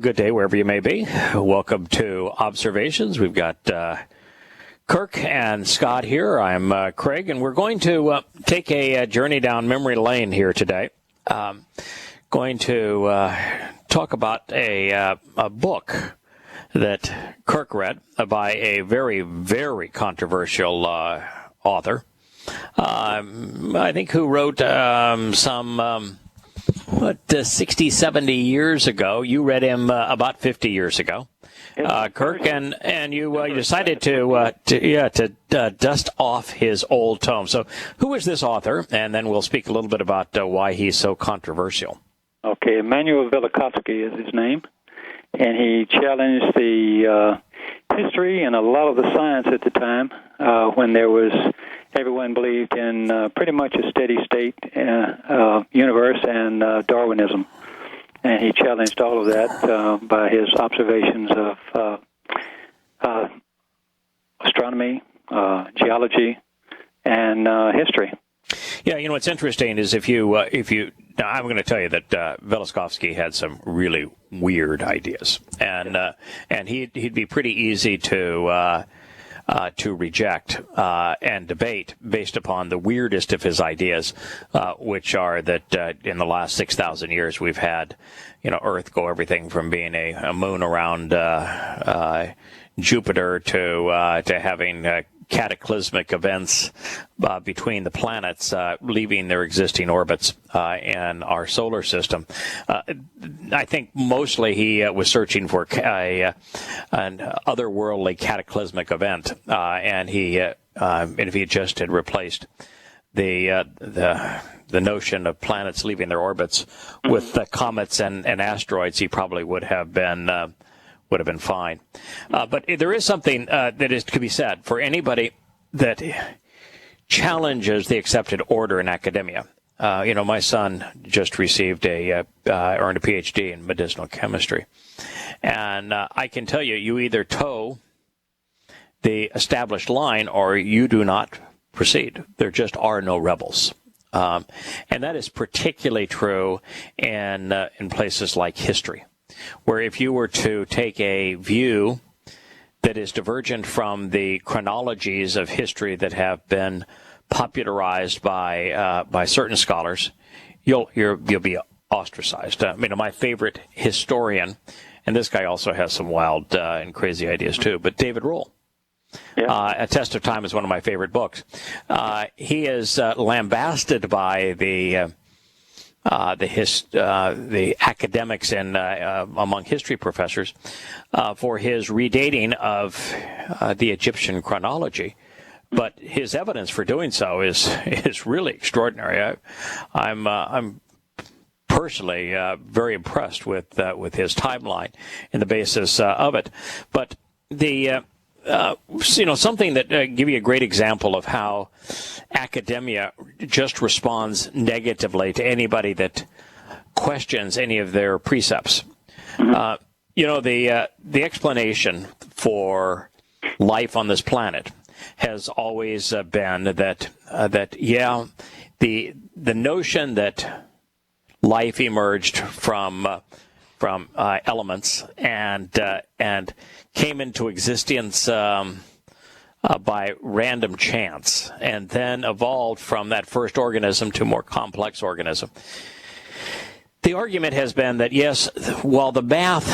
good day wherever you may be. Welcome to Observations. We've got Kirk and Scott here. I'm Craig, and we're going to take a journey down memory lane here today. Going to talk about a book that Kirk read by a very, very controversial author. I think who wrote 60, 70 years ago. You read him about 50 years ago, Kirk, and you decided to dust off his old tome. So who is this author? And then we'll speak a little bit about why he's so controversial. Okay, Emanuel Velikovsky is his name, and he challenged the history and a lot of the science at the time when there was everyone believed in pretty much a steady state universe and Darwinism. And he challenged all of that by his observations of astronomy, geology, and history. Yeah, you know what's interesting is if you now I'm going to tell you that Velikovsky had some really weird ideas, and he'd be pretty easy to reject and debate based upon the weirdest of his ideas, which are that in the last 6,000 years we've had, Earth go everything from being a moon around Jupiter to having cataclysmic events between the planets leaving their existing orbits in our solar system. I think mostly he was searching for an otherworldly cataclysmic event, and if he just had replaced the notion of planets leaving their orbits with the comets and asteroids, he probably would have been fine. But there is something that could be said for anybody that challenges the accepted order in academia. My son just received earned a PhD in medicinal chemistry. And I can tell you, you either toe the established line or you do not proceed. There just are no rebels. And that is particularly true in places like history, where if you were to take a view that is divergent from the chronologies of history that have been popularized by certain scholars, you'll be ostracized. My favorite historian, and this guy also has some wild and crazy ideas too, but David Rohl. Yeah. A Test of Time is one of my favorite books. He is lambasted by the academics and among history professors for his redating of the Egyptian chronology, but his evidence for doing so is really extraordinary. I'm personally very impressed with his timeline and the basis of it. But something that give you a great example of how academia just responds negatively to anybody that questions any of their precepts. The explanation for life on this planet has always been that the notion that life emerged from elements and came into existence by random chance, and then evolved from that first organism to more complex organism. The argument has been that, yes, while the math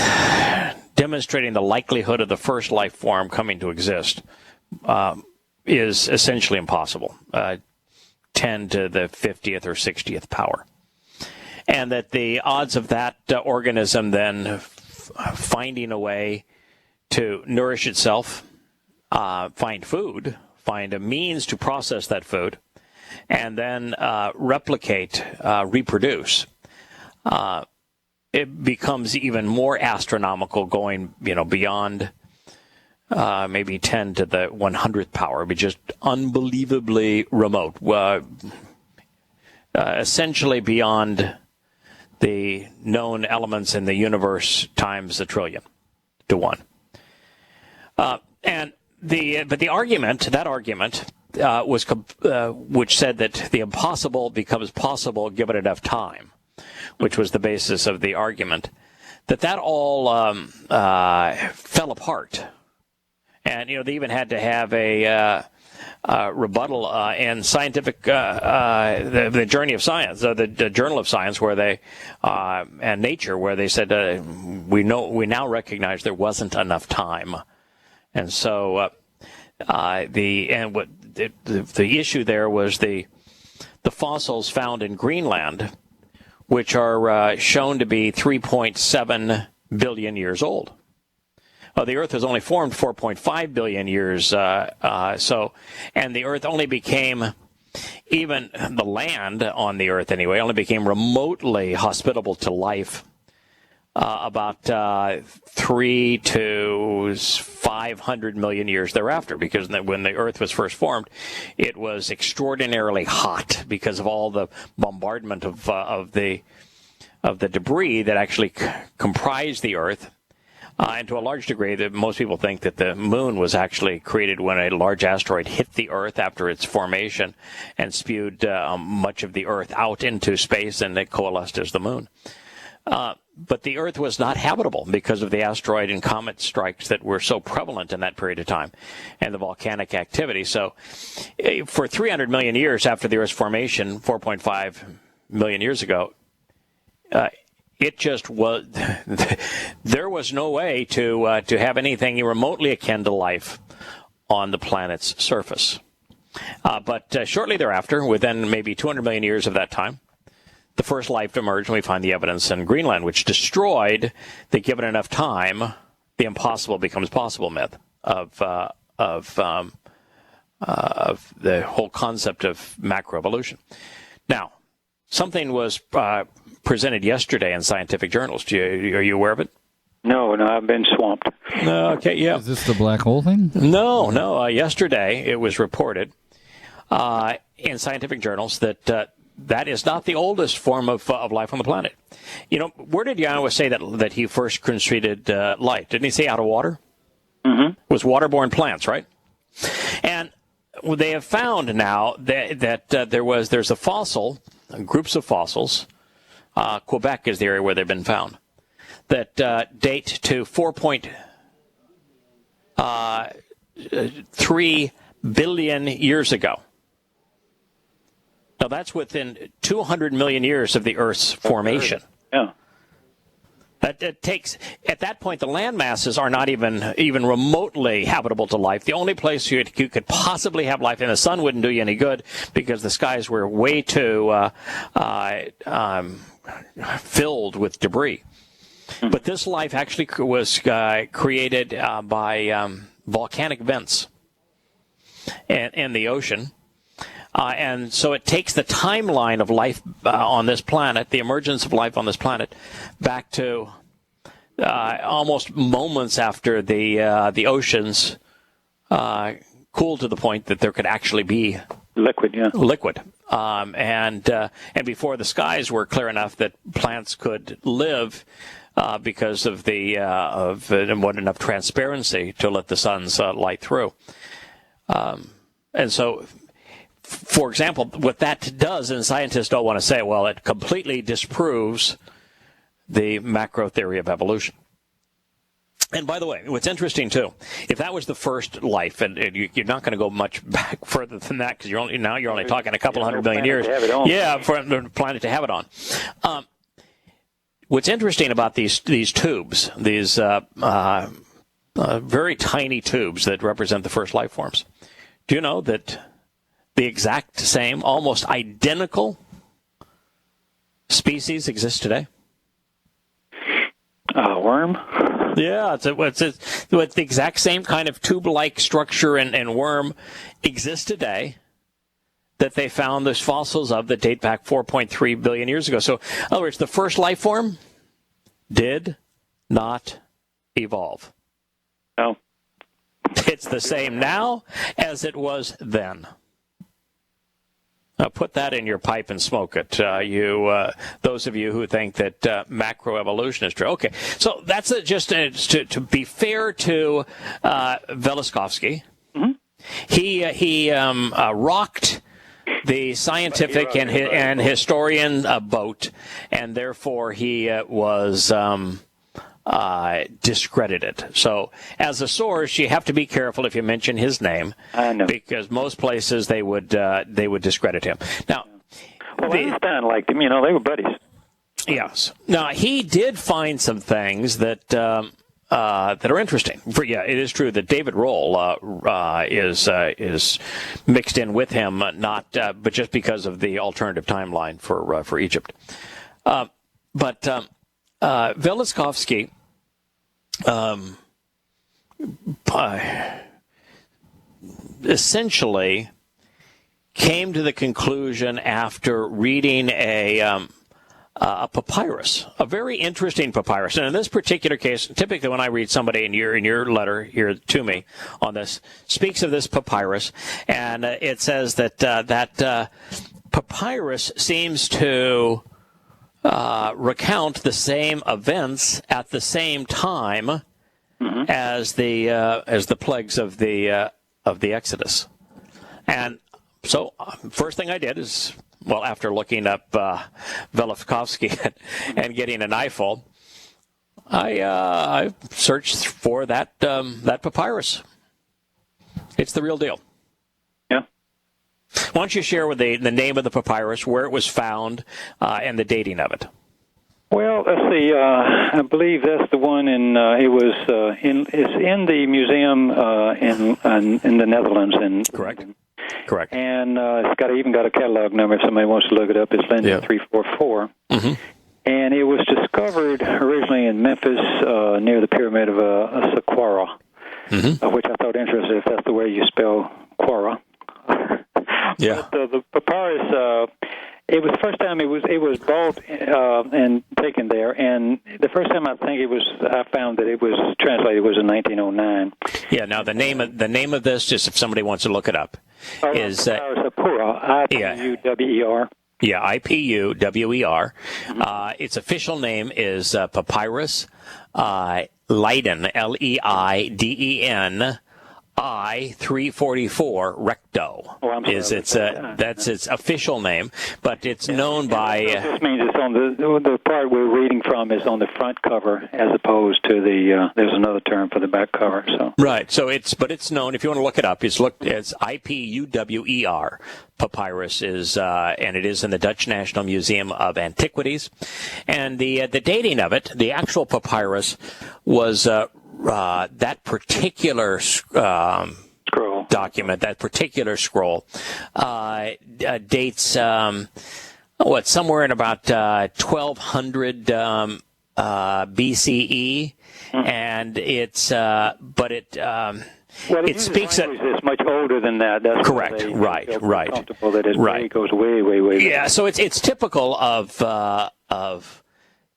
demonstrating the likelihood of the first life form coming to exist is essentially impossible, 10 to the 50th or 60th power, and that the odds of that organism then finding a way to nourish itself, find food, find a means to process that food, and then replicate, reproduce, it becomes even more astronomical, going beyond maybe 10 to the 100th power. It'd be just unbelievably remote, essentially beyond the known elements in the universe times a trillion to one. But the argument was which said that the impossible becomes possible given enough time, which was the basis of the argument, that all fell apart. And, they even had to have a rebuttal in scientific, the Journey of Science, the Journal of Science, where they, and Nature, where they said, we now recognize there wasn't enough time. And so, the issue there was the fossils found in Greenland, which are shown to be 3.7 billion years old. The Earth was only formed 4.5 billion years, and the Earth only became, even the land on the Earth anyway, only became remotely hospitable to life about 3 to 500 million years thereafter, because when the Earth was first formed, it was extraordinarily hot because of all the bombardment of the debris that actually comprised the Earth. And to a large degree, most people think that the moon was actually created when a large asteroid hit the Earth after its formation and spewed much of the Earth out into space, and it coalesced as the moon. But the Earth was not habitable because of the asteroid and comet strikes that were so prevalent in that period of time and the volcanic activity. So for 300 million years after the Earth's formation, 4.5 million years ago, it just was, there was no way to have anything remotely akin to life on the planet's surface. But shortly thereafter, within maybe 200 million years of that time, the first life emerged, and we find the evidence in Greenland, which destroyed the given enough time, the impossible becomes possible myth of the whole concept of macroevolution. Now, something was presented yesterday in scientific journals. Are you aware of it? No, I've been swamped. Okay, yeah. Is this the black hole thing? No. Yesterday it was reported in scientific journals that that is not the oldest form of life on the planet. Where did Yahowah say that he first created life? Didn't he say out of water? Mm-hmm. It was waterborne plants, right? And they have found now that there's a fossil, groups of fossils. Quebec is the area where they've been found, that date to 4.3 billion years ago. Now, that's within 200 million years of the Earth's formation. Yeah. It takes, at that point, the land masses are not even remotely habitable to life. The only place you could possibly have life, and the sun wouldn't do you any good because the skies were way too filled with debris. But this life actually was created by volcanic vents in the ocean. And so it takes the timeline of life on this planet, the emergence of life on this planet, back to almost moments after the oceans cooled to the point that there could actually be liquid. And before the skies were clear enough that plants could live because of what enough transparency to let the sun's light through. And so, for example, what that does, and scientists don't want to say, well, it completely disproves the macro theory of evolution. And by the way, what's interesting too, if that was the first life, and you're not going to go much back further than that because you're only talking a couple hundred million years. Yeah, for the planet to have it on. What's interesting about these tubes, these very tiny tubes that represent the first life forms, do you know that the exact same, almost identical species exist today? A worm? Yeah, it's the exact same kind of tube-like structure and worm exists today that they found those fossils of that date back 4.3 billion years ago. So, in other words, the first life form did not evolve. No. It's the same now as it was then. Now, put that in your pipe and smoke it. Those of you who think that macroevolution is true. Okay, so that's just to be fair to Velikovsky. Mm-hmm. He rocked the scientific and historian boat, and therefore he was discredit it. So as a source, you have to be careful if you mention his name. I know. Because most places they would discredit him. Now, well, Einstein liked him. They were buddies. Yes. Now, he did find some things that are interesting. It is true that David Roll is mixed in with him, but just because of the alternative timeline for Egypt. But Velikovsky essentially came to the conclusion after reading a papyrus, a very interesting papyrus. And in this particular case, typically when I read somebody in your letter here to me on this, speaks of this papyrus, and it says that that papyrus seems to recount the same events at the same time as the plagues of the Exodus. And so, first thing I did is, well, after looking up Velikovsky and getting an eyeful, I searched for that papyrus. It's the real deal. Yeah. Why don't you share with the name of the papyrus, where it was found, and the dating of it? Well, let's see. I believe that's the one it's in the museum in the Netherlands. Correct. And it's even got a catalog number if somebody wants to look it up. It's Linden 344. Mm-hmm. And it was discovered originally in Memphis near the pyramid of Saqqara, which I thought interesting if that's the way you spell Quara. Yeah. But the papyrus, it was the first time it was bought and taken there, and the first time I found that it was translated was in 1909. Yeah. Now the name of this, just if somebody wants to look it up, is Ipuwer, I-P-U-W-E-R. Yeah, I-P-U-W-E-R. Its official name is Papyrus Leiden, L-E-I-D-E-N. I-344 Recto that's its official name, but it's known by. This means it's on the part we're reading from is on the front cover as opposed to there's another term for the back cover. So right, so it's known. If you want to look it up, it's I-P-U-W-E-R. Papyrus is and it is in the Dutch National Museum of Antiquities, and the dating of it, the actual papyrus was. That particular scroll document, that particular scroll, dates somewhere in about 1200 BCE, and it's it speaks. It's much older than that. That's correct. Right. Comfortable that it goes way. Yeah. So it's typical of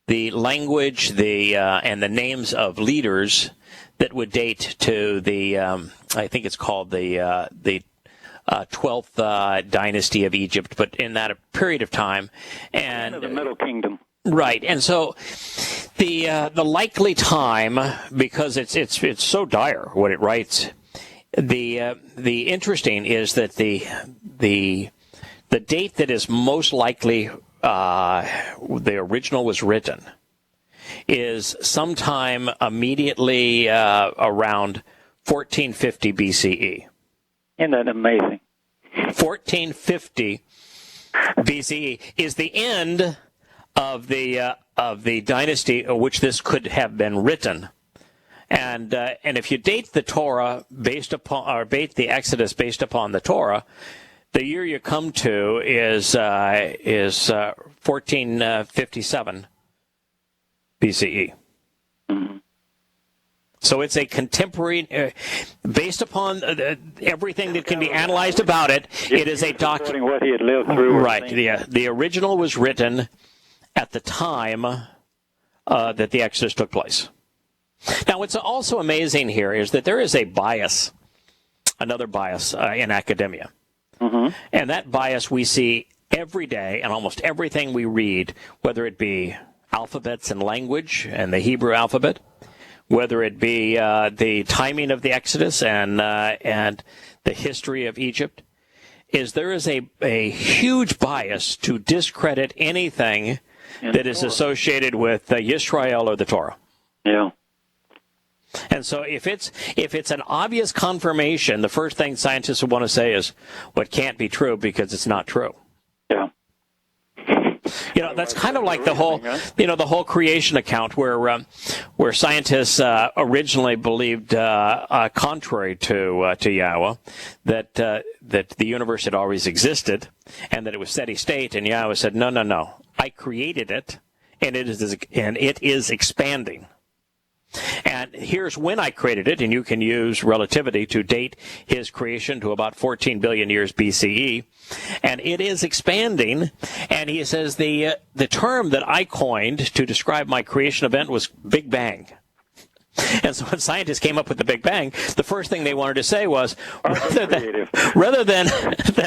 the language, and the names of leaders that would date to the, I think it's called the 12th dynasty of Egypt, but in that period of time, and the Middle Kingdom. Right, and so the likely time, because it's so dire what it writes. The interesting is that the date that is most likely. The original was written is sometime immediately around 1450 BCE. Isn't that amazing? 1450 BCE is the end of the dynasty of which this could have been written. And if you date the Torah date the Exodus based upon the Torah, the year you come to is 1457 BCE. Mm-hmm. So it's a contemporary, based upon everything that can be analyzed about it. It is a document. What he had lived through. Right. The original was written at the time that the Exodus took place. Now, what's also amazing here is that there is a bias, another bias in academia. Mm-hmm. And that bias we see every day in almost everything we read, whether it be alphabets and language and the Hebrew alphabet, whether it be the timing of the Exodus and the history of Egypt, is there is a huge bias to discredit anything that is associated with Yisrael or the Torah. Yeah. And so if it's an obvious confirmation, the first thing scientists would want to say is, well, it can't be true because it's not true. Yeah. That's kind of like the whole creation account where scientists originally believed, contrary to Yahowah, that the universe had always existed and that it was steady state. And Yahowah said, no, I created it, and it is expanding. And here's when I created it, and you can use relativity to date his creation to about 14 billion years BCE. And it is expanding, and he says the term that I coined to describe my creation event was Big Bang. And so when scientists came up with the Big Bang, the first thing they wanted to say was, rather than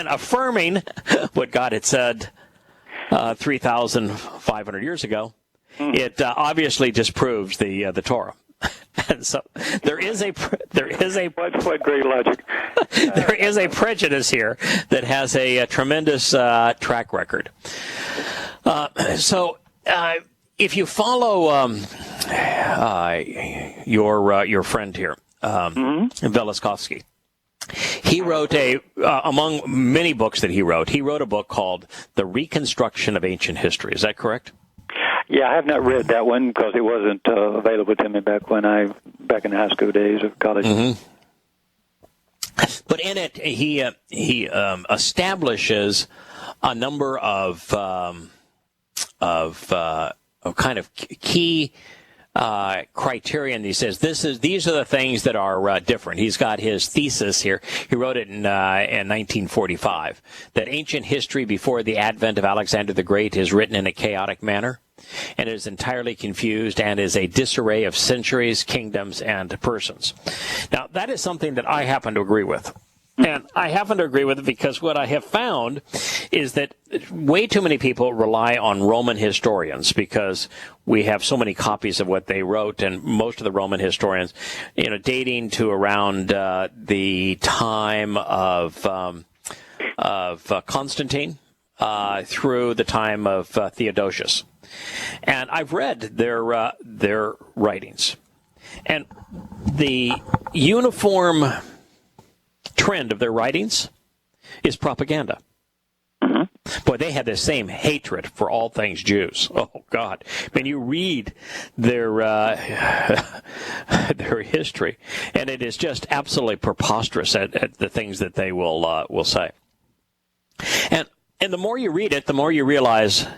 affirming what God had said 3,500 years ago, it obviously disproves the Torah. And so there is a what great logic. There is a prejudice here that has a tremendous track record. So if you follow your friend here, Velikovsky, he wrote among many books that he wrote a book called The Reconstruction of Ancient History. Is that correct? Yeah, I have not read that one because it wasn't available to me back in the high school days of college. Mm-hmm. But in it, he establishes a number of kind of key criterion. He says these are the things that are different. He's got his thesis here. He wrote it in 1945 that ancient history before the advent of Alexander the Great is written in a chaotic manner, and is entirely confused and is a disarray of centuries, kingdoms, and persons. Now, that is something that I happen to agree with. And I happen to agree with it because what I have found is that way too many people rely on Roman historians because we have so many copies of what they wrote, and most of the Roman historians, dating to around the time of Constantine through the time of Theodosius. And I've read their writings, and the uniform trend of their writings is propaganda. Boy, they had the same hatred for all things Jews. Oh God! When you read their history, and it is just absolutely preposterous at the things that they will say. And the more you read it, the more you realize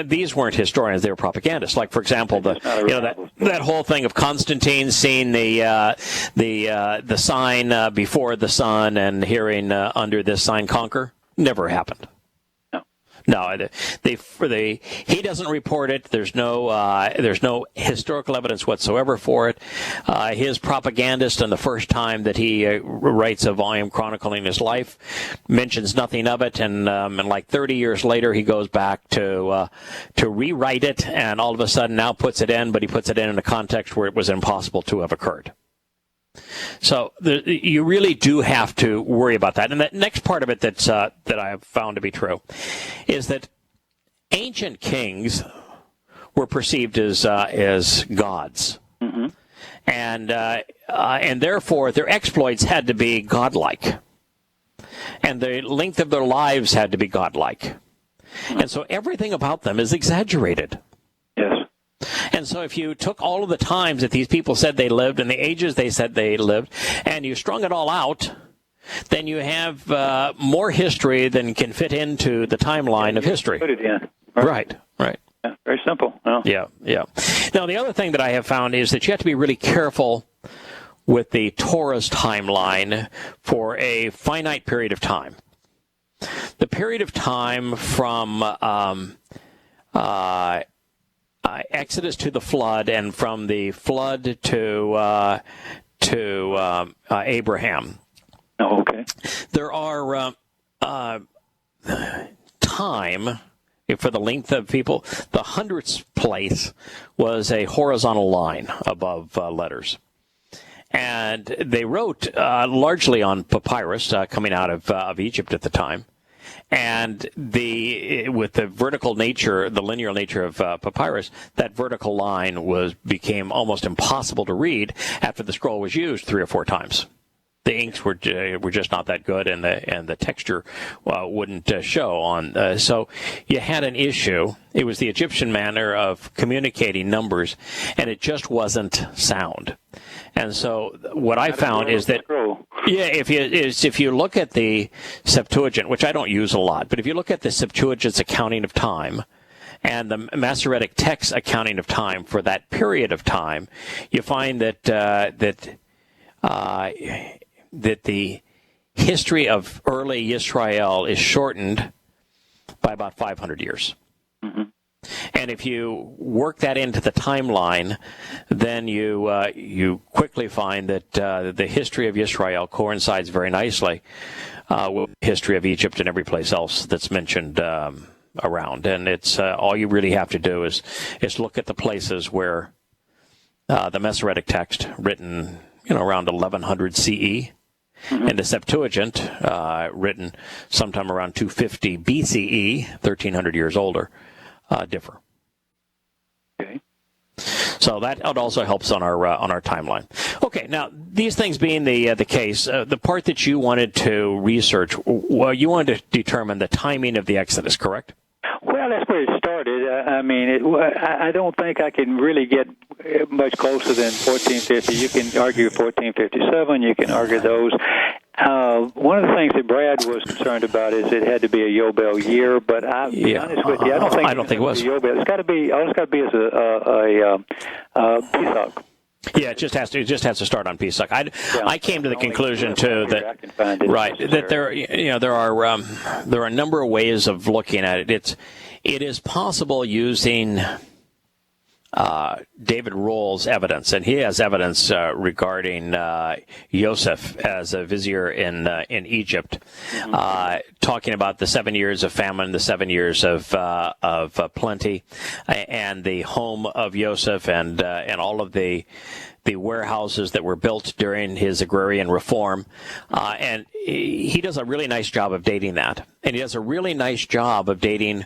these weren't historians; they were propagandists. Like, for example, that whole thing of Constantine seeing the sign before the sun and hearing under this sign conquer never happened. No, he doesn't report it. There's no historical evidence whatsoever for it. His propagandist, on the first time that he writes a volume chronicling his life, mentions nothing of it, and like 30 years later, he goes back to rewrite it, and all of a sudden now puts it in, but he puts it in a context where it was impossible to have occurred. So you really do have to worry about that. And the next part of it that I have found to be true is that ancient kings were perceived as gods, and therefore their exploits had to be godlike, and the length of their lives had to be godlike, and so everything about them is exaggerated. And so if you took all of the times that these people said they lived and the ages they said they lived, and you strung it all out, then you have more history than can fit into the timeline of history. Put it in. Right. Yeah, very simple. Well. Yeah. Now, the other thing that I have found is that you have to be really careful with the Torah's timeline for a finite period of time. The period of time from Exodus to the flood, and from the flood to Abraham. Oh, okay. There are time for the length of people. The hundredths place was a horizontal line above letters, and they wrote largely on papyrus coming out of Egypt at the time. And with the vertical nature, the linear nature of papyrus, that vertical line became almost impossible to read after the scroll was used 3 or 4 times. The inks were just not that good, and the texture wouldn't show on. So you had an issue. It was the Egyptian manner of communicating numbers, and it just wasn't sound. And so what I found is that, if you look at the Septuagint, which I don't use a lot, but if you look at the Septuagint's accounting of time and the Masoretic text accounting of time for that period of time, you find that the history of early Israel is shortened by about 500 years. Mm-hmm. And if you work that into the timeline, then you quickly find that the history of Israel coincides very nicely with the history of Egypt and every place else that's mentioned around. And it's all you really have to do is look at the places where the Masoretic text, written around 1100 CE, mm-hmm. and the Septuagint, written sometime around 250 BCE, 1300 years older, differ. Okay. So that also helps on our timeline. Okay, now these things being the case, the part that you wanted to research, you wanted to determine the timing of the Exodus, correct? Well, that's where it started. I don't think I can really get much closer than 1450. You can argue 1457. You can argue those. One of the things that Brad was concerned about is it had to be a Yobel year, but I'll be honest with you, I don't think it was. Yobel. It's got to be. All it's got to be is a Pesach. Yeah, it just has to start on Pesach. I came to the conclusion too that there are a number of ways of looking at it. It is possible using David Rohl's evidence, and he has evidence regarding Joseph as a vizier in Egypt, talking about the 7 years of famine, the 7 years of plenty, and the home of Joseph, and all of the warehouses that were built during his agrarian reform, and he does a really nice job of dating that, and he does a really nice job of dating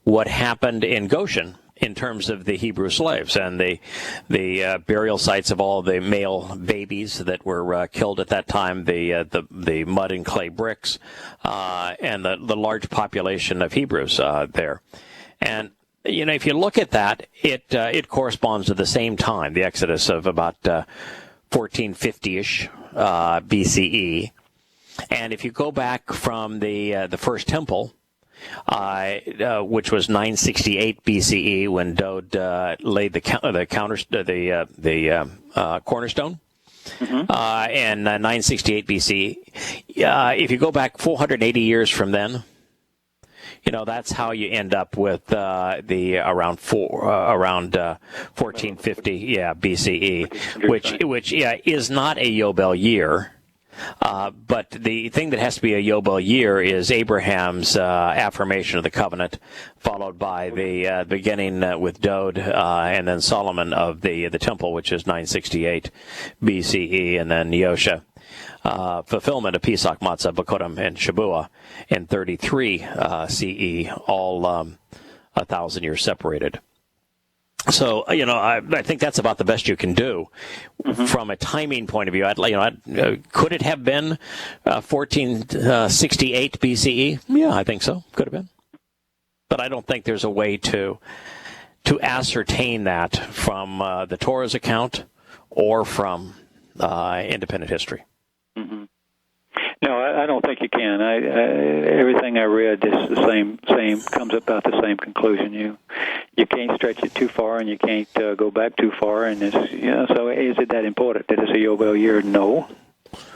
what happened in Goshen in terms of the Hebrew slaves and the burial sites of all the male babies that were killed at that time, the mud and clay bricks, and the large population of Hebrews there. And if you look at that, it corresponds to the same time, the Exodus of about 1450-ish BCE. And if you go back from the first temple, which was 968 BCE when Dode laid the cornerstone, mm-hmm. And 968 BC. If you go back 480 years from then, that's how you end up with around 1450 BCE, which is not a Yobel year. But the thing that has to be a Yobel year is Abraham's affirmation of the covenant, followed by the beginning with Dode and then Solomon of the temple, which is 968 BCE, and then Yosha. Fulfillment of Pesach, Matzah, Bakodim, and Shabuah in 33 CE, all 1,000 years separated. So, I think that's about the best you can do mm-hmm. from a timing point of view. Could it have been 1468 BCE? Yeah, I think so. Could have been. But I don't think there's a way to ascertain that from the Torah's account or from independent history. Mm-hmm. No, I don't think you can. Everything I read is the same comes about the same conclusion. You can't stretch it too far, and you can't go back too far. And it's so is it that important that it's a Yobel year? No,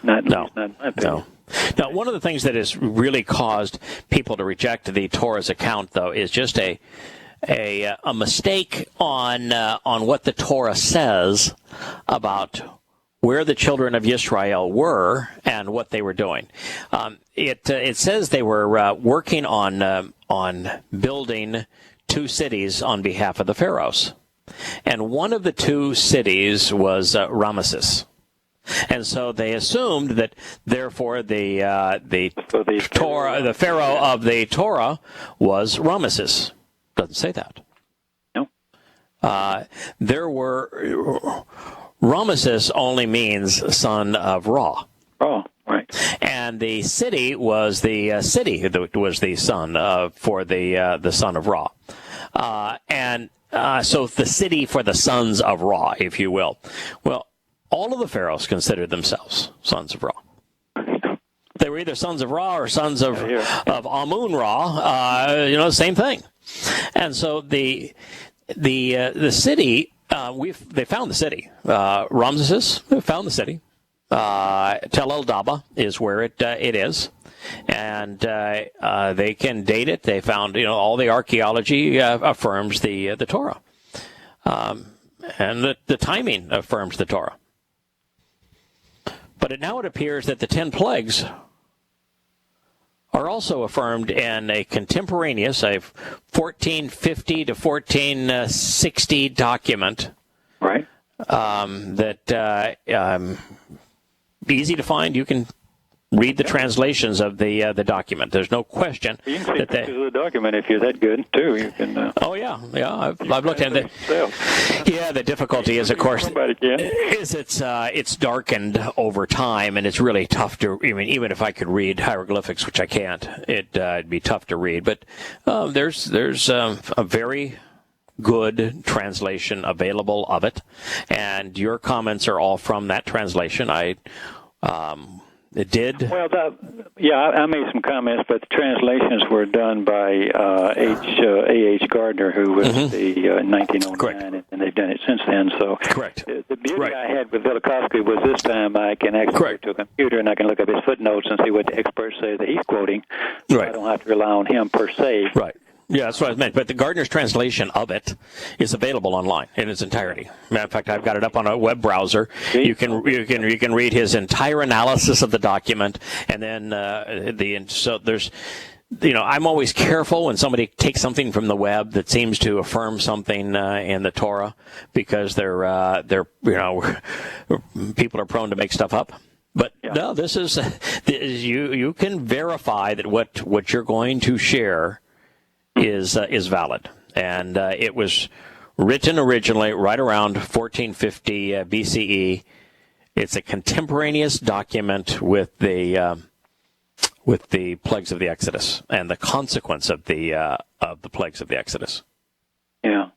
not in my opinion. No. Now, one of the things that has really caused people to reject the Torah's account, though, is just a mistake on what the Torah says about where the children of Israel were and what they were doing. It says they were working on building 2 cities on behalf of the pharaohs, and one of the 2 cities was Ramesses. And so they assumed that, therefore, the Torah, the Pharaoh of the Torah was Ramesses. Doesn't say that. No. Ramesses only means son of Ra. Oh, right. And the city was the city that was the son for the son of Ra. So the city for the sons of Ra, if you will. Well, all of the pharaohs considered themselves sons of Ra. They were either sons of Ra or sons of Amun-Ra. Same thing. And so the city, they found the city. Ramesses found the city. Tel el-Daba is where it is. And they can date it. They found, all the archaeology affirms the Torah. And the timing affirms the Torah. But now it appears that the 10 plagues are also affirmed in a contemporaneous, 1450 to 1460 document. Right. That easy to find. You can read the translations of the document. There's no question. You can see pictures of the document if you're that good, too. You can. Oh, yeah. I've looked at it. Yeah, the difficulty is, of course, it's darkened over time, and it's really tough to, even if I could read hieroglyphics, which I can't, it'd be tough to read. But there's a very good translation available of it, and your comments are all from that translation. It did. Well, I made some comments, but the translations were done by A.H. Gardner, who was the 1909, Correct. And they've done it since then. So, correct. The beauty I had with Velikovsky was this time I can actually go to a computer and I can look up his footnotes and see what the experts say that he's quoting. So I don't have to rely on him per se. Right. Yeah, that's what I meant. But the Gardner's translation of it is available online in its entirety. Matter of fact, I've got it up on a web browser. You can read his entire analysis of the document, and then so there's. I'm always careful when somebody takes something from the web that seems to affirm something in the Torah, because they're people are prone to make stuff up. But no, this is you can verify that what you're going to share is valid, and it was written originally right around 1450 BCE. It's a contemporaneous document with the plagues of the Exodus and the consequence of the plagues of the Exodus. Yeah.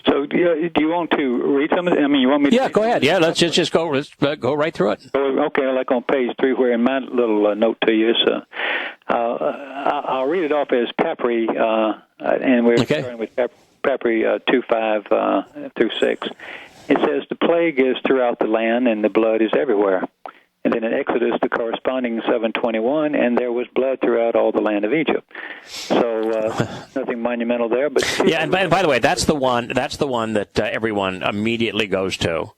So do you want to read some of it? You want me to? Yeah, go ahead. Yeah, let's just go right through it. Okay, like on page 3, where in my little note to you, I'll read it off as Papri, and we're starting with Papri 2:5 through 6. It says, the plague is throughout the land, and the blood is everywhere. And then in Exodus, the corresponding 7:21, and there was blood throughout all the land of Egypt. So nothing monumental there, but and by the way, that's the one that everyone immediately goes to.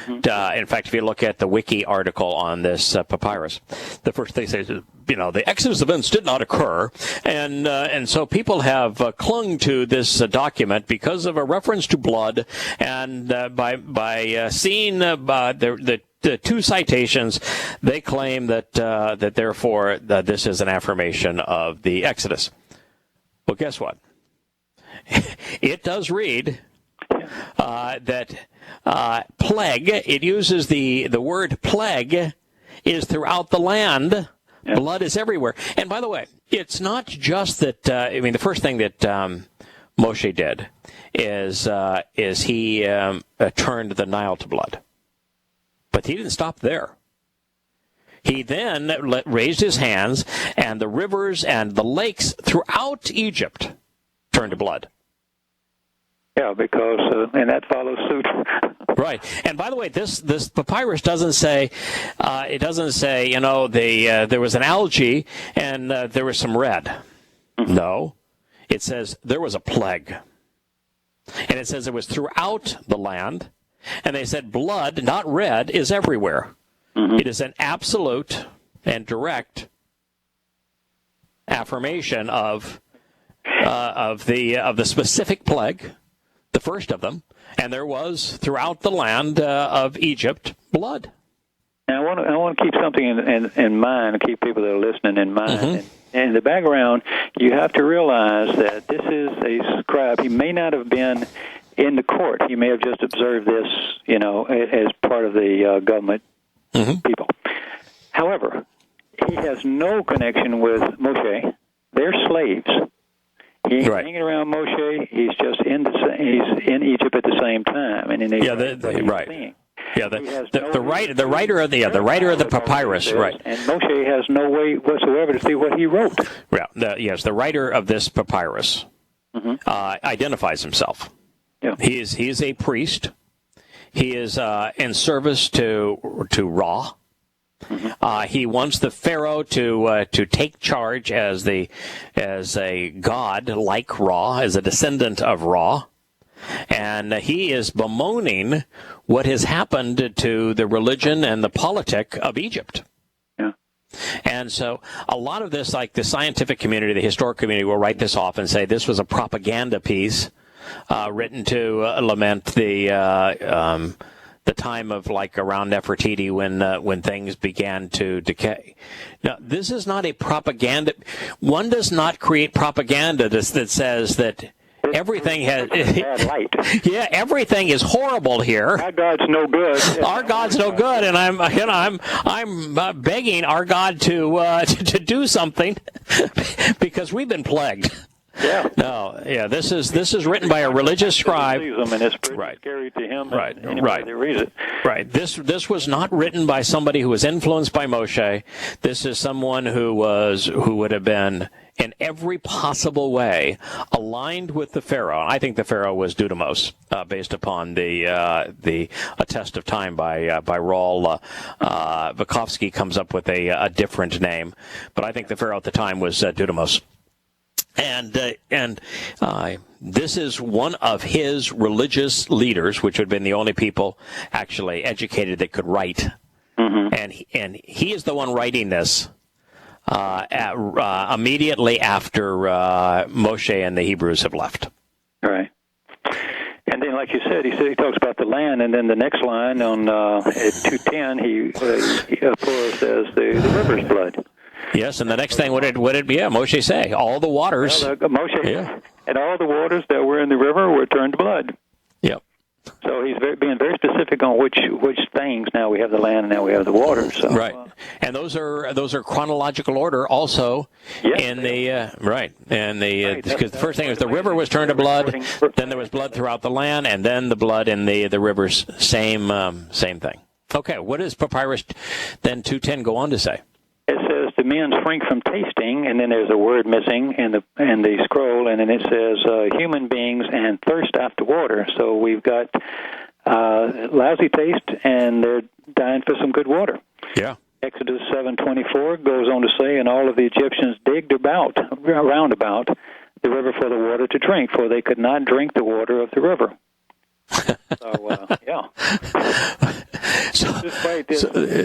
In fact, if you look at the wiki article on this papyrus, the first thing says, the Exodus events did not occur, and so people have clung to this document because of a reference to blood, and by seeing the two citations, they claim that therefore this is an affirmation of the Exodus. Well, guess what? It does read that plague. It uses the word plague is throughout the land. Yeah. Blood is everywhere. And by the way, it's not just that. The first thing that Moshe did is he turned the Nile to blood. But he didn't stop there. He then raised his hands, and the rivers and the lakes throughout Egypt turned to blood. Yeah, because and that follows suit. Right. And by the way, this papyrus doesn't say there was an algae and there was some red. Mm-hmm. No, it says there was a plague, and it says it was throughout the land. And they said blood, not red, is everywhere. Mm-hmm. It is an absolute and direct affirmation of the specific plague, the first of them, and there was throughout the land of Egypt blood. Now, I want to keep something in mind, keep people that are listening in mind. Mm-hmm. And in the background, you have to realize that this is a scribe. He may not have been in the court. He may have just observed this, as part of the government people. However, he has no connection with Moshe. They're slaves. He ain't hanging around Moshe. He's just he's in Egypt at the same time, and in right. Seeing. Yeah, the writer of the papyrus, right? And Moshe has no way whatsoever to see what he wrote. Yeah, the writer of this papyrus identifies himself. Yeah. He is a priest. He is in service to Ra. He wants the Pharaoh to take charge as a god like Ra, as a descendant of Ra. And he is bemoaning what has happened to the religion and the politic of Egypt. Yeah. And so a lot of this, like the scientific community, the historic community, will write this off and say this was a propaganda piece written to lament the time of around Nefertiti when things began to decay. Now, this is not a propaganda. One does not create propaganda that says that everything has bad light. Yeah, everything is horrible here. Our God's no good. Our God's no good, and I'm begging our God to do something because we've been plagued. Yeah. No. Yeah. This is written by a religious scribe. And it's scary to him. Right. Right. Reads it. Right. This was not written by somebody who was influenced by Moshe. This is someone who would have been in every possible way aligned with the Pharaoh. I think the Pharaoh was Dudamos, based upon the A Test of Time by Raul Vikovsky comes up with a different name, but I think the Pharaoh at the time was Dudamos. And this is one of his religious leaders, which would have been the only people actually educated that could write. Mm-hmm. And he is the one writing this immediately after Moshe and the Hebrews have left. Right. And then, like you said, he talks about the land, and then the next line on at 2:10, he says the river's blood. Yes, and the next thing, what did Moshe say? All the waters. Moshe, and all the waters that were in the river were turned to blood. Yep. So he's being very specific on which things. Now we have the land, and now we have the water. So, right, and those are chronological order also. Yes, in the right, and because the first thing is the river was turned to blood, then there was blood throughout the land, and then the blood in the rivers. Same thing. Okay, what does Papyrus then 2:10 go on to say? It says the men shrink from tasting, and then there's a word missing in the scroll, and then it says human beings and thirst after water. So we've got lousy taste, and they're dying for some good water. Yeah. Exodus 7:24 goes on to say, and all of the Egyptians digged round about the river for the water to drink, for they could not drink the water of the river. So,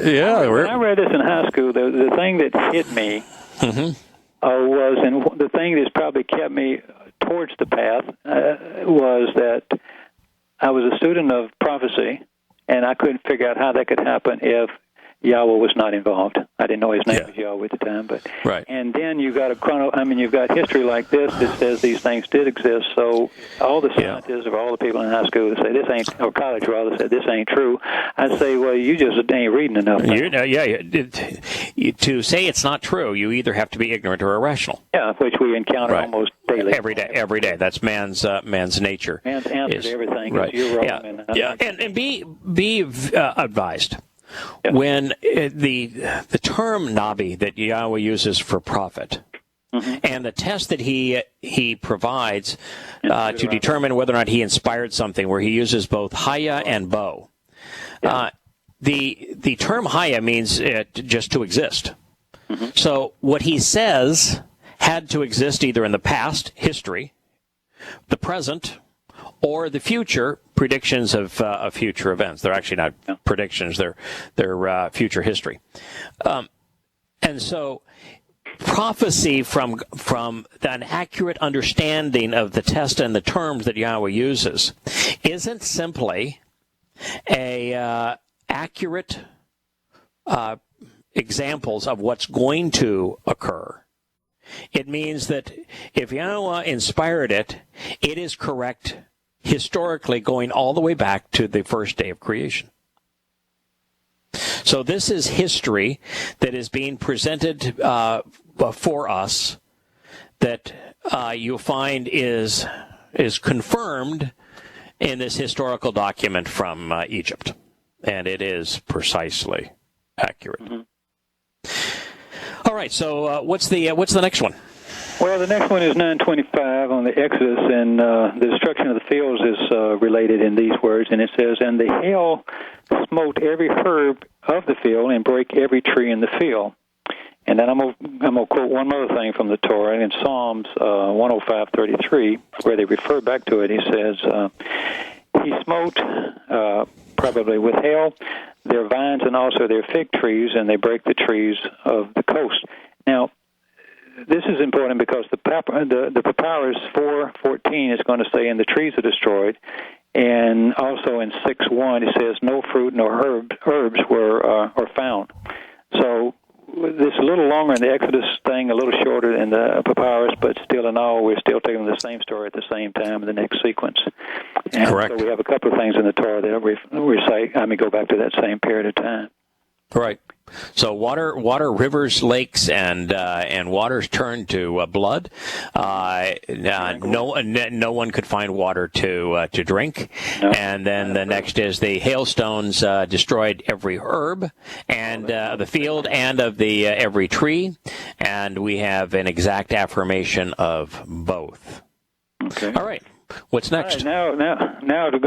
yeah. When I read this in high school, the thing that hit me was, and the thing that's probably kept me towards the path, was that I was a student of prophecy, and I couldn't figure out how that could happen if Yahowah was not involved. I didn't know his name was Yahowah at the time, but and then you've got you've got history like this that says these things did exist. So all the scientists or all the people in high school that say this ain't, or college rather, said this ain't true, I say, well, you just ain't reading enough. To say it's not true, you either have to be ignorant or irrational. Yeah, which we encounter almost daily. Every day. That's man's nature. Man's answer to everything. Right. You're wrong. And be advised. Yeah. When the term Nabi that Yahowah uses for prophet, and the test that he provides to determine whether or not he inspired something, where he uses both Haya and Bo. The term Haya means just to exist. So what he says had to exist either in the past, history, the present, or the future, predictions of future events. They're actually not predictions; they're future history. And so, prophecy from an accurate understanding of the test and the terms that Yahowah uses isn't simply a accurate examples of what's going to occur. It means that if Yahowah inspired it, it is correct historically going all the way back to the first day of creation. So this is history that is being presented for us that you'll find is confirmed in this historical document from Egypt. And it is precisely accurate. Mm-hmm. All right, so what's the next one? Well, the next one is 925 on the Exodus, and the destruction of the fields is related in these words, and it says, "And the hail smote every herb of the field and brake every tree in the field." And then I'm gonna quote one other thing from the Torah in Psalms 105:33, where they refer back to it. He says, "He smote, probably with hail, their vines and also their fig trees, and they break the trees of the coast." Now, this is important because the Papyrus 4:14 is going to say, "And the trees are destroyed," and also in 6:1 it says, "No fruit nor herbs are found." So this is a little longer in the Exodus thing, a little shorter in the Papyrus, but still in all, we're still taking the same story at the same time in the next sequence. And correct. So we have a couple of things in the Torah that go back to that same period of time. Right. So water, rivers, lakes, and waters turned to blood. No one could find water to drink. No. And then the next is the hailstones destroyed every herb and the field and of the every tree. And we have an exact affirmation of both. Okay. All right. What's next? All right, now to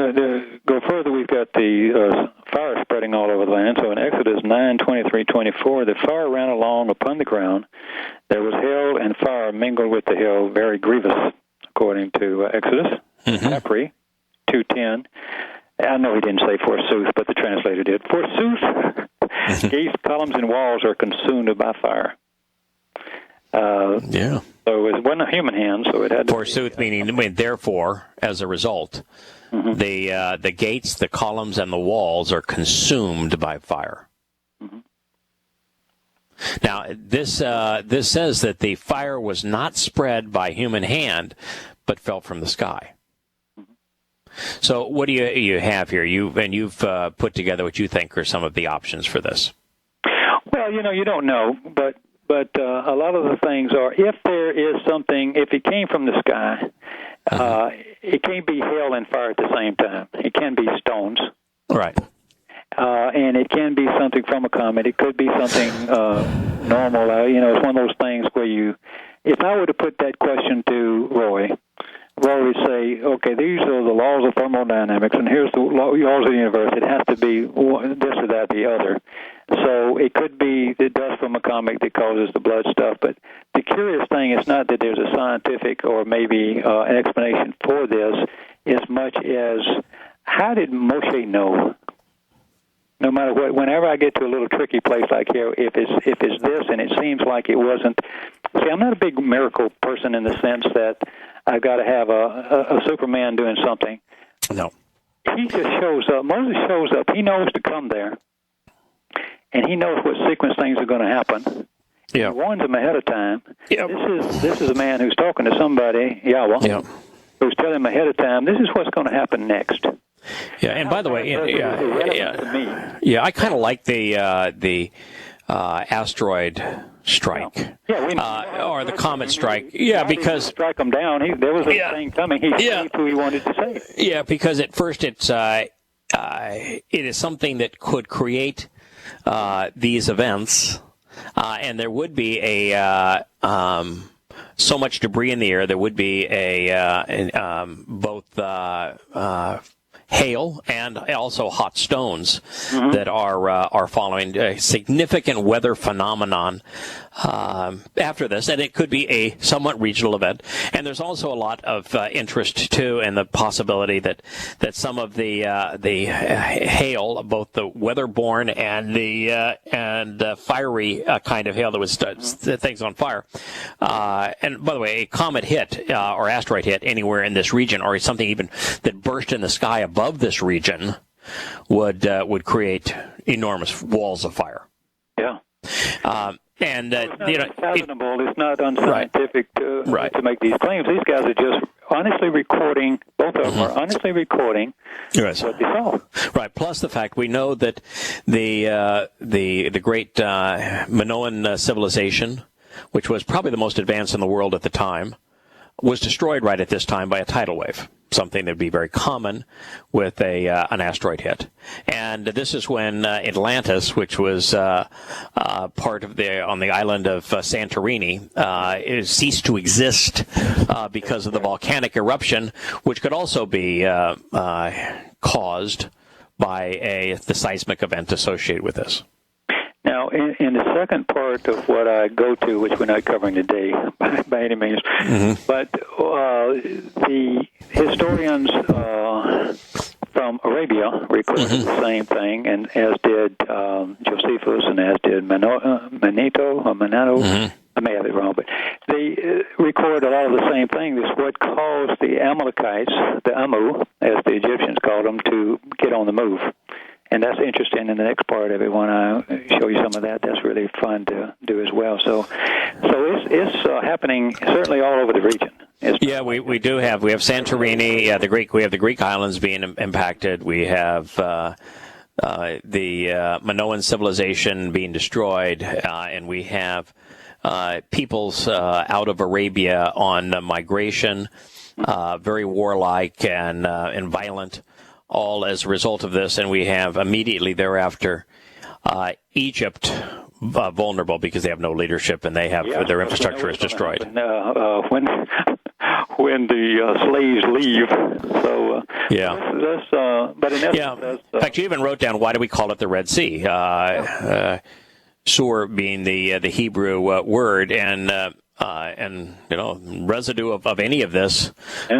go further, we've got the fire spreading all over the land. So in Exodus 9:23-24, the fire ran along upon the ground. There was hail and fire mingled with the hail, very grievous, according to Exodus. Capri 2:10. I know he didn't say forsooth, but the translator did. Forsooth, gates, columns, and walls are consumed by fire. Yeah. So it wasn't a human hand, so it had to forsooth, meaning therefore, as a result, the gates, the columns, and the walls are consumed by fire. Mm-hmm. Now, this says that the fire was not spread by human hand, but fell from the sky. Mm-hmm. So what do you have here? You've put together what you think are some of the options for this. Well, you don't know, but a lot of the things are, if there is something, if it came from the sky, it can't be hail and fire at the same time. It can be stones. Right. And it can be something from a comet. It could be something normal. It's one of those things where if I were to put that question to Roy would say, okay, these are the laws of thermodynamics, and here's the laws of the universe. It has to be this or that, the other. So it could be the dust from a comet that causes the blood stuff. But the curious thing is not that there's a scientific or maybe an explanation for this, as much as how did Moshe know? No matter what, whenever I get to a little tricky place like here, if it's this and it seems like it wasn't. See, I'm not a big miracle person in the sense that I've got to have a Superman doing something. No. He just shows up. Moses shows up. He knows to come there. And he knows what sequence things are going to happen. Yeah. He warns them ahead of time. Yep. This is a man who's talking to somebody, Yahowah, who's telling him ahead of time, this is what's going to happen next. Yeah, and by the way, I kind of like the asteroid strike, or the comet strike. Yeah, because strike them down. There was a thing coming. He saved who he wanted to save. Yeah, because at first it is something that could create these events, and there would be so much debris in the air. There would be both hail and also hot stones that are following a significant weather phenomenon after this, and it could be a somewhat regional event. And there's also a lot of interest too in the possibility that some of the hail, both the weather-borne and the fiery kind of hail that would set things on fire. And by the way, a comet hit or asteroid hit anywhere in this region, or something even that burst in the sky above this region, would create enormous walls of fire. And it's not unfathomable. It's not unscientific to make these claims. These guys are just honestly recording. Both of them are honestly recording what they saw. Right. Plus the fact we know that the great Minoan civilization, which was probably the most advanced in the world at the time, was destroyed right at this time by a tidal wave, something that would be very common with an asteroid hit. And this is when Atlantis, which was part of on the island of Santorini, it ceased to exist because of the volcanic eruption, which could also be caused by the seismic event associated with this. Now, in the second part of what I go to, which we're not covering today by any means, but the historians from Arabia recorded the same thing, and as did Josephus and as did Manetho. I may have it wrong, but they record a lot of the same thing. This is what caused the Amalekites, the Amu, as the Egyptians called them, to get on the move. And that's interesting in the next part of it when I show you some of that. That's really fun to do as well. So it's happening certainly all over the region. We do have Santorini, we have the Greek islands being impacted. We have the Minoan civilization being destroyed, and we have peoples out of Arabia on migration, very warlike and violent, all as a result of this. And we have immediately thereafter Egypt vulnerable because they have no leadership and they have their infrastructure is destroyed. When the slaves leave, so that's but in essence, in fact, you even wrote down, why do we call it the Red Sea? Sur being the Hebrew word, and residue of any of this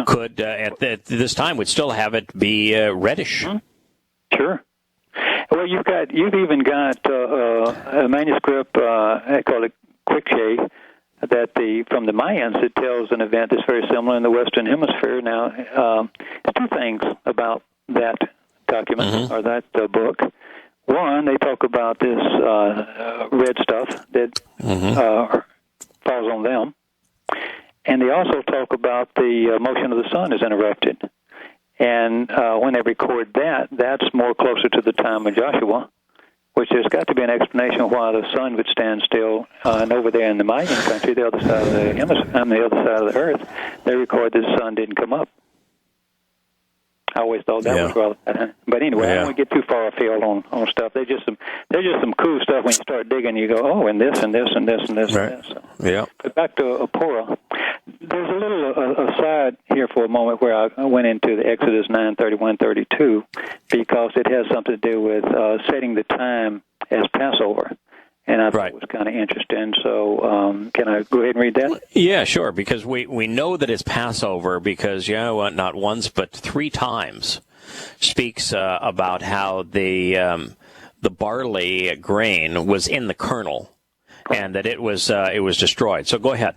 could at this time would still have it be reddish. Sure. Well, you've even got a manuscript. I call it Quiche, that from the Mayans, it tells an event that's very similar in the Western Hemisphere. Now, there's two things about that document or that book. One, they talk about this red stuff that falls on them, and they also talk about the motion of the sun is interrupted. And when they record that, that's more closer to the time of Joshua, which there's got to be an explanation of why the sun would stand still. And over there in the Mayan country, the other side of the other side of the earth, they record that the sun didn't come up. I always thought that was rather. But anyway, I don't want to get too far afield on stuff. They're just some cool stuff when you start digging. You go, and this and this and this and this and this. So. But back to Apura. There's a little aside here for a moment where I went into the Exodus 9:31-32 because it has something to do with setting the time as Passover. And I thought it was kind of interesting. So can I go ahead and read that? Yeah, sure, because we know that it's Passover because Yahowah not once but three times speaks about how the barley grain was in the kernel and that it was destroyed. So go ahead.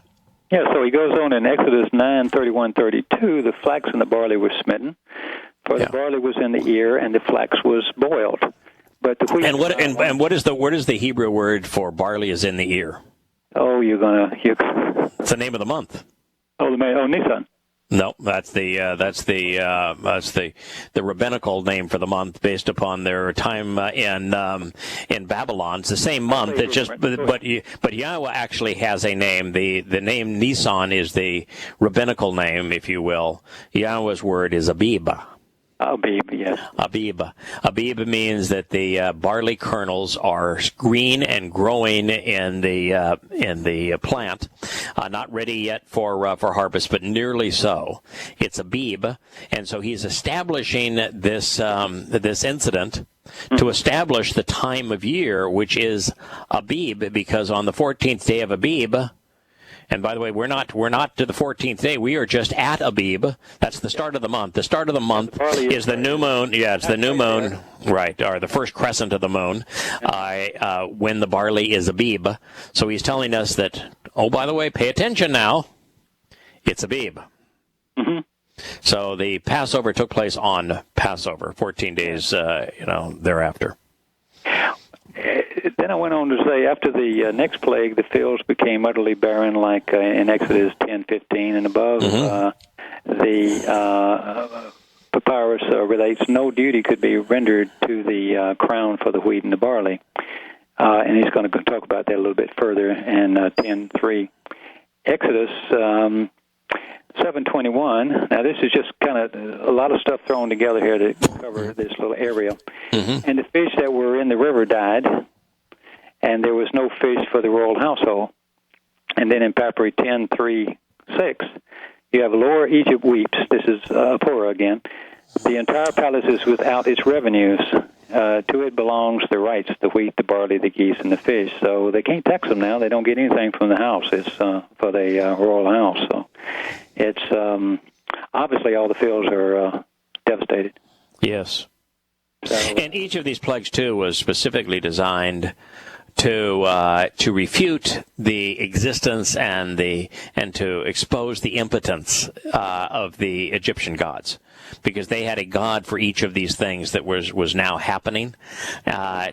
Yeah, so he goes on in Exodus 9:31-32, the flax and the barley were smitten, for the barley was in the ear and the flax was boiled. But the wheat what is the Hebrew word for barley is in the ear? Oh, it's the name of the month. Nisan. No, that's the rabbinical name for the month based upon their time in Babylon. It's the same month. It's just but Yahowah actually has a name. The name Nisan is the rabbinical name, if you will. Yahowah's word is Abib. Abib, yes. Abib. Abib means that the barley kernels are green and growing in the plant, not ready yet for harvest, but nearly so. It's Abib, and so he's establishing this incident to establish the time of year, which is Abib, because on the 14th day of Abib. And by the way, we're not to the 14th day. We are just at Abib. That's the start of the month. The start of the month is the new moon. Yeah, it's the new moon, right, or the first crescent of the moon, when the barley is Abib. So he's telling us that, by the way, pay attention now. It's Abib. So the Passover took place on Passover, 14 days, thereafter. Then I went on to say, after the next plague, the fields became utterly barren, like in Exodus 10:15 and above. The papyrus relates no duty could be rendered to the crown for the wheat and the barley. And he's going to talk about that a little bit further in 10:3. Exodus 7:21. Now, this is just kind of a lot of stuff thrown together here to cover this little area. And the fish that were in the river died, and there was no fish for the royal household. And then in Papyri 10:3-6, you have Lower Egypt weeps. This is Apura again. The entire palace is without its revenues. To it belongs the rights, the wheat, the barley, the geese, and the fish. So they can't tax them now. They don't get anything from the house. It's for the royal house. So it's obviously all the fields are devastated. Yes. So, and each of these plagues, too, was specifically designed to refute the existence and to expose the impotence of the Egyptian gods, because they had a god for each of these things that was now happening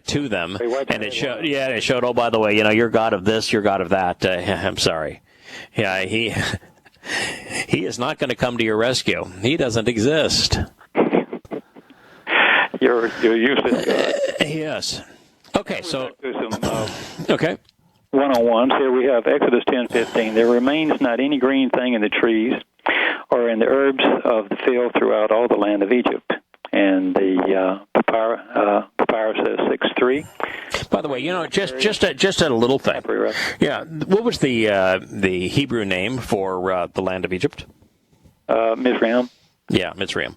to them, and it showed. Oh, by the way, you're god of this, you're god of that. I'm sorry. Yeah, he is not going to come to your rescue. He doesn't exist. You're useless. Yes. Okay, so okay. One-on-ones. Here we have Exodus 10:15. There remains not any green thing in the trees or in the herbs of the field throughout all the land of Egypt. And the papyrus says 6:3. By the way, just a little thing. Yeah, what was the Hebrew name for the land of Egypt? Mizraim. Yeah, Mizraim.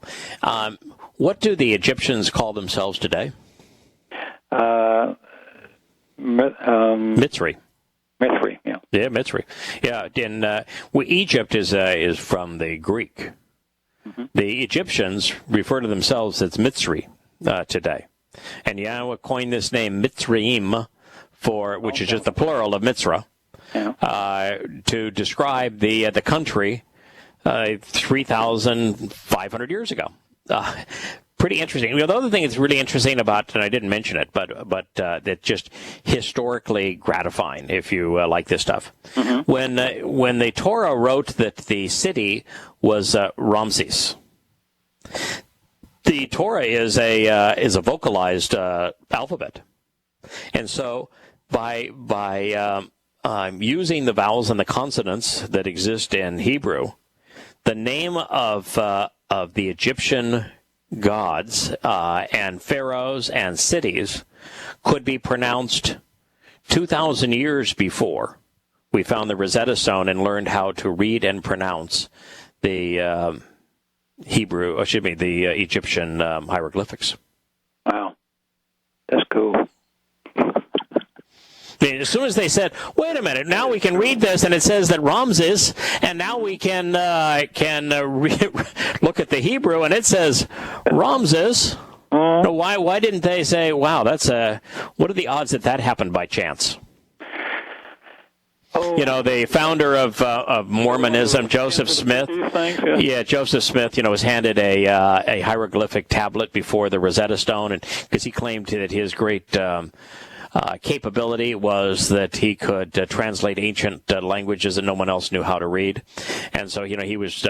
What do the Egyptians call themselves today? Mitzri. Mitzri, yeah. Yeah, Mitzri. Yeah, Egypt is from the Greek. The Egyptians refer to themselves as Mitzri today. And Yahowah coined this name Mitzrayim, which is just the plural of Mitzrah, to describe the country 3,500 years ago. Pretty interesting. The other thing that's really interesting about, and I didn't mention it, but that's just historically gratifying if you like this stuff. When the Torah wrote that the city was Ramses, the Torah is a vocalized alphabet, and so by using the vowels and the consonants that exist in Hebrew, the name of the Egyptian gods and pharaohs and cities could be pronounced 2,000 years before we found the Rosetta Stone and learned how to read and pronounce the the Egyptian hieroglyphics. Wow, that's cool. As soon as they said, "Wait a minute, now we can read this, and it says that Ramses, and now we can look at the Hebrew, and it says Ramses." Why didn't they say, "Wow, that's what are the odds that happened by chance?" The founder of Mormonism, Joseph Smith. Joseph Smith, was handed a hieroglyphic tablet before the Rosetta Stone, and because he claimed that his great capability was that he could translate ancient languages that no one else knew how to read, and so he was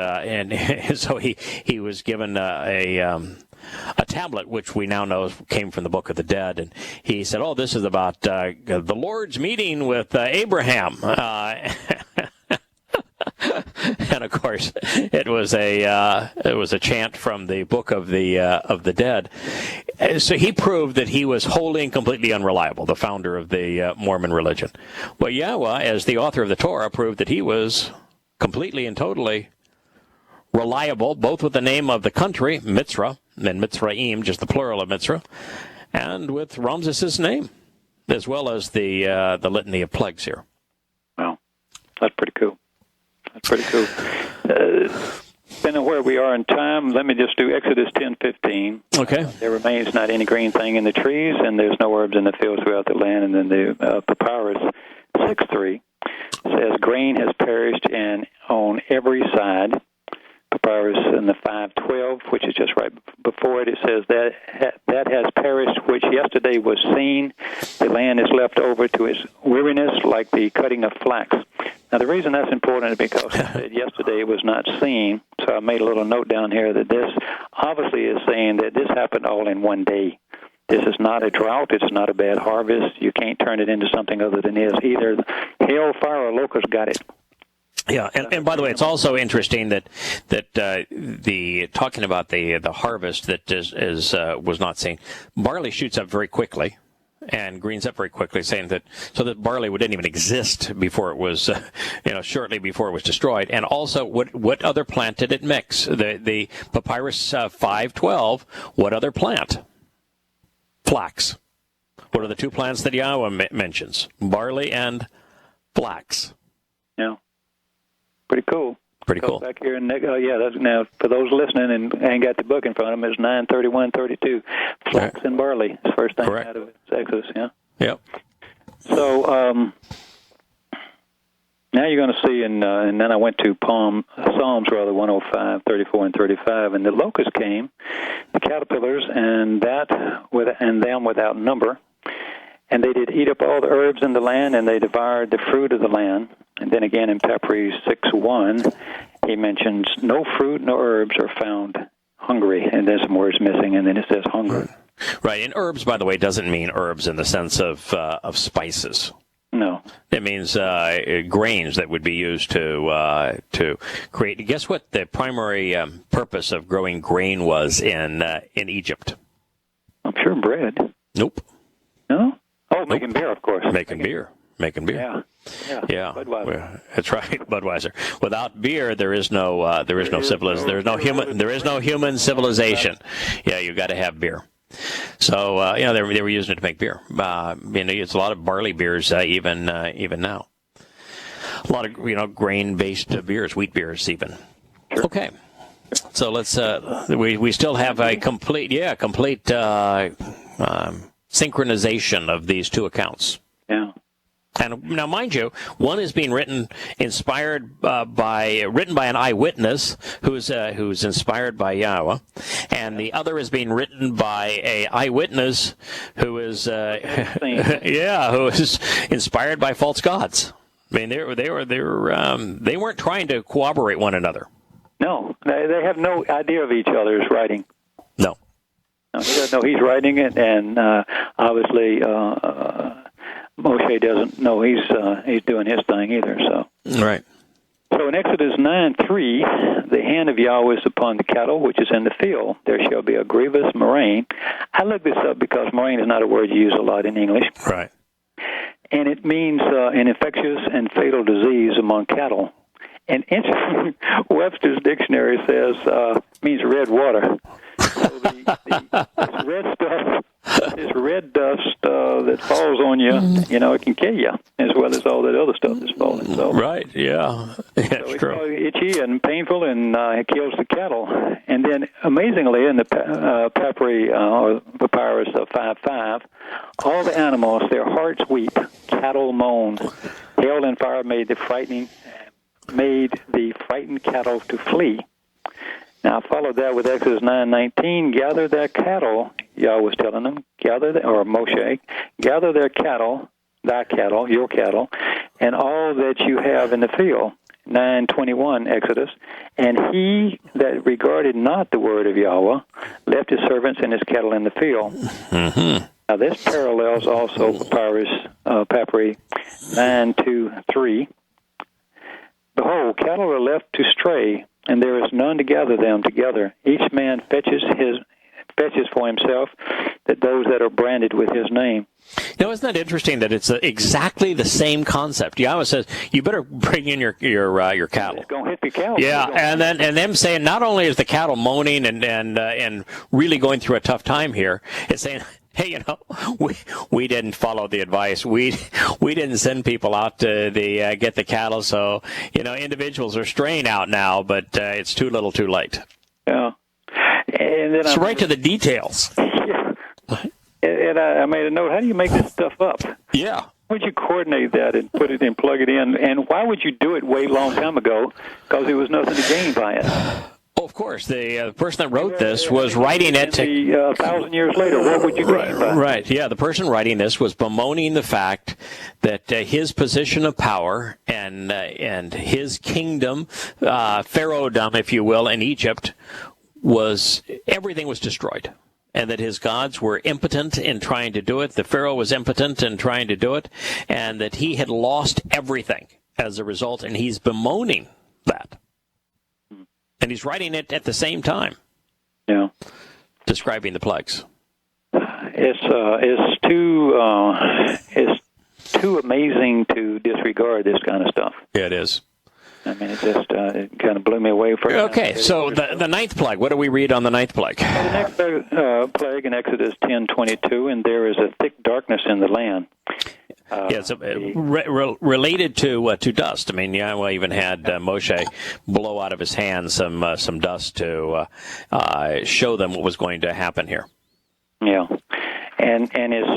he was given a tablet which we now know came from the Book of the Dead, and he said, "Oh, this is about the Lord's meeting with Abraham." And of course, it was a chant from the Book of the Dead. So he proved that he was wholly and completely unreliable, the founder of the Mormon religion. But Yahowah, as the author of the Torah, proved that he was completely and totally reliable, both with the name of the country, Mitzrah, and Mitzrayim, just the plural of Mitzrah, and with Ramses' name, as well as the litany of plagues here. Wow, that's pretty cool. Depending on where we are in time, let me just do Exodus 10:15. Okay. There remains not any green thing in the trees, and there's no herbs in the fields throughout the land. And then the papyrus 6:3 says, "Grain has perished on every side." Papyrus the 5:12, which is just right before it. It says that has perished, which yesterday was seen. The land is left over to its weariness, like the cutting of flax. Now, the reason that's important is because it said yesterday it was not seen. So I made a little note down here that this obviously is saying that this happened all in one day. This is not a drought. It's not a bad harvest. You can't turn it into something other than this. Either hail, fire, or locust got it. Yeah, and by the way, it's also interesting that the talking about the harvest that was not seen. Barley shoots up very quickly and greens up very quickly, saying that barley didn't even exist before it was shortly before it was destroyed. And also, what other plant did it mix? The Papyrus 5:12. What other plant? Flax. What are the two plants that Yahowah mentions? Barley and flax. Yeah. Pretty cool. Pretty cool. Back here in that's now for those listening and ain't got the book in front of them. It's 9:31:32. Flax right. And barley. It's the first thing Correct. Out of Exodus. Yeah. Yep. So now you're going to see, and then I went to Psalms 105, 34, and 35, and the locusts came, the caterpillars, and them without number. And they did eat up all the herbs in the land, and they devoured the fruit of the land. And then again in Papyrus 6:1, he mentions no fruit, no herbs are found hungry. And there's some words missing, and then it says hunger. Right. And herbs, by the way, doesn't mean herbs in the sense of spices. No. It means grains that would be used to create. Guess what the primary purpose of growing grain was in Egypt? I'm sure bread. Nope. No? Oh, making beer, of course. Making beer. Yeah. Budweiser. That's right, Budweiser. Without beer, there is no civilization. There is no human civilization. Yeah, you got to have beer. So they were using it to make beer. It's a lot of barley beers even now. A lot of grain-based beers, wheat beers even. Sure. Okay. So let's we still have a complete synchronization of these two accounts. Yeah. And now, mind you, one is being inspired by an eyewitness who's inspired by Yahowah, and the other is being written by a eyewitness who is who is inspired by false gods. I mean, they weren't trying to corroborate one another. No, they have no idea of each other's writing. No. He doesn't know he's writing it, and obviously Moshe doesn't know he's doing his thing either. So right. So in Exodus 9:3, the hand of Yahweh is upon the cattle which is in the field. There shall be a grievous murrain. I looked this up because murrain is not a word you use a lot in English. Right. And it means an infectious and fatal disease among cattle. And interesting, Webster's dictionary says means red water. So this red dust that falls on you, it can kill you, as well as all that other stuff that's falling. So, right, yeah. That's true. It's itchy and painful, and it kills the cattle. And then, amazingly, in the Papyrus 5:5, all the animals, their hearts weep, cattle moan. Hail and fire made the frightened cattle to flee. Now, I followed that with Exodus 9:19. Gather their cattle, Yahweh was telling them, Moshe, gather their cattle, thy cattle, your cattle, and all that you have in the field. 9:21, Exodus. And he that regarded not the word of Yahweh left his servants and his cattle in the field. Mm-hmm. Now, this parallels also Papyrus 9:2-3. Behold, cattle are left to stray, and there is none to gather them together. Each man fetches for himself those that are branded with his name. Now, isn't that interesting that it's exactly the same concept? Yahweh says, you better bring in your cattle. It's going to hit the cattle. Yeah, and them saying not only is the cattle moaning and really going through a tough time here, it's saying, hey, we didn't follow the advice. We didn't send people out to get the cattle. So, individuals are straying out now, but it's too little too late. Yeah. And then it's right to the details. Yeah. And I made a note, how do you make this stuff up? Yeah. Why would you coordinate that and put it in, plug it in? And why would you do it way long time ago? Because there was nothing to gain by it. of course, the person that wrote this was writing it 1,000 years later. What would you gain? Right. Yeah, the person writing this was bemoaning the fact that his position of power and his kingdom, pharaohdom, if you will, in Egypt, everything was destroyed. And that his gods were impotent in trying to do it. The Pharaoh was impotent in trying to do it. And that he had lost everything as a result. And he's bemoaning that. And he's writing it at the same time. Yeah. Describing the plagues. It's too amazing to disregard this kind of stuff. Yeah, it is. I mean, it kind of blew me away for Okay, so the ninth plague. What do we read on the ninth plague? The next plague in Exodus 10:22, and there is a thick darkness in the land. It's related to dust. I mean, Yahowah even had Moshe blow out of his hand some dust to show them what was going to happen here. Yeah. And it's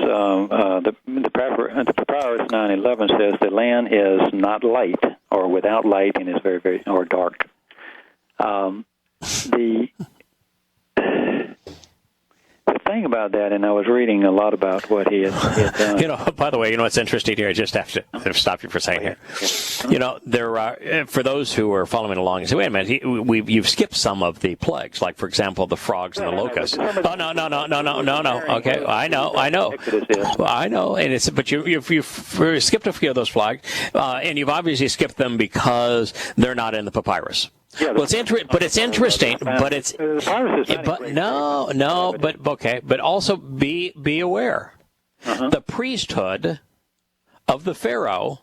the Papyrus 9:11 says the land is not light or without light and is very, very or dark. The thing about that, and I was reading a lot about what he had done. By the way, what's interesting here, I just have to stop you for a second here. There are, for those who are following along and say, wait a minute, you've skipped some of the plagues, like, for example, the frogs and the locusts. Oh, no. Okay, I know. But you've skipped a few of those plagues, and you've obviously skipped them because they're not in the papyrus. Yeah, well, it's interesting, but also be aware. The priesthood of the Pharaoh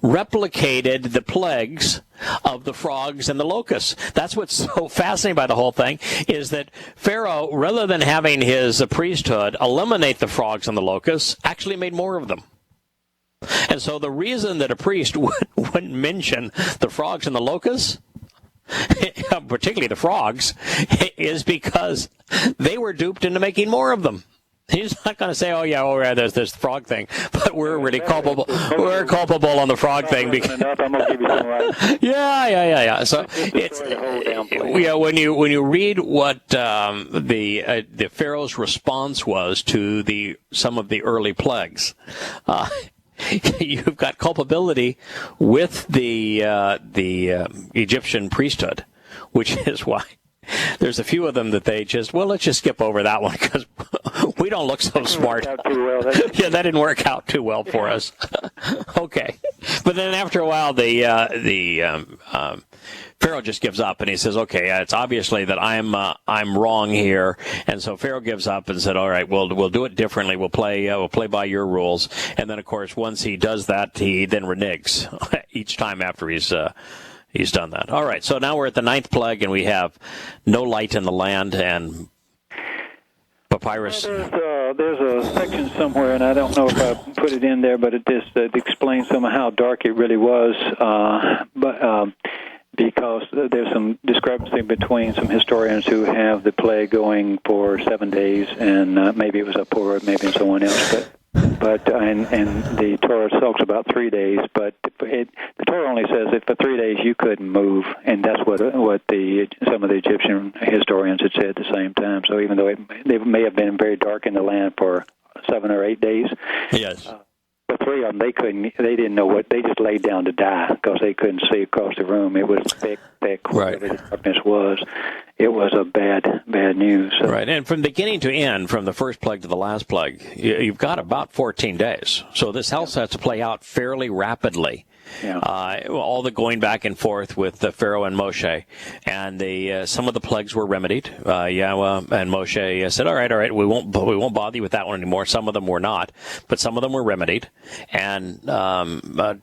replicated the plagues of the frogs and the locusts. That's what's so fascinating by the whole thing, is that Pharaoh, rather than having his priesthood eliminate the frogs and the locusts, actually made more of them. And so the reason that a priest wouldn't mention the frogs and the locusts, particularly the frogs, is because they were duped into making more of them. He's not going to say, there's this frog thing, but we're really culpable. We're culpable on the frog thing. Because yeah. So it's when you read what the Pharaoh's response was to some of the early plagues. You've got culpability with the Egyptian priesthood, which is why there's a few of them that they let's just skip over that one because we don't look so smart. Yeah, that didn't work out too well for us. Okay, but then after a while, the Pharaoh just gives up and he says, "Okay, it's obviously that I'm wrong here." And so Pharaoh gives up and said, "All right, we'll do it differently. We'll play by your rules." And then, of course, once he does that, he then reneges each time after he's done that. All right, so now we're at the ninth plague, and we have no light in the land and papyrus. There's a section somewhere, and I don't know if I put it in there, but it just explains some of how dark it really was. Because there's some discrepancy between some historians who have the plague going for 7 days, and maybe it was a poor, maybe in someone else, but the Torah talks about 3 days, but the Torah only says that for 3 days you couldn't move, and that's what some of the Egyptian historians had said at the same time. So even though they may have been very dark in the land for 7 or 8 days, yes. The three of them, they didn't know they just laid down to die because they couldn't see across the room. It was thick, right. Whatever the darkness was. It was a bad news. So. Right, and from beginning to end, from the first plague to the last plague, you've got about 14 days. So this also has to play out fairly rapidly. Yeah. All the going back and forth with Pharaoh and Moshe, and some of the plagues were remedied. Yahowah and Moshe said, "All right, we won't bother you with that one anymore." Some of them were not, but some of them were remedied, and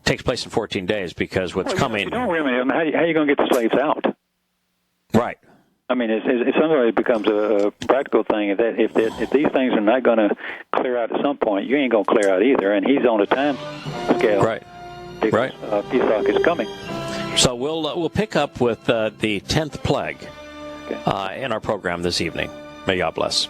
takes place in 14 days because what's coming. If you don't remedy them, how are you going to get the slaves out? Right. I mean, it suddenly becomes a practical thing. If these things are not going to clear out at some point, you ain't going to clear out either. And he's on a time scale. Right. Because Pesach is coming. So we'll pick up with the 10th plague in our program this evening. May God bless.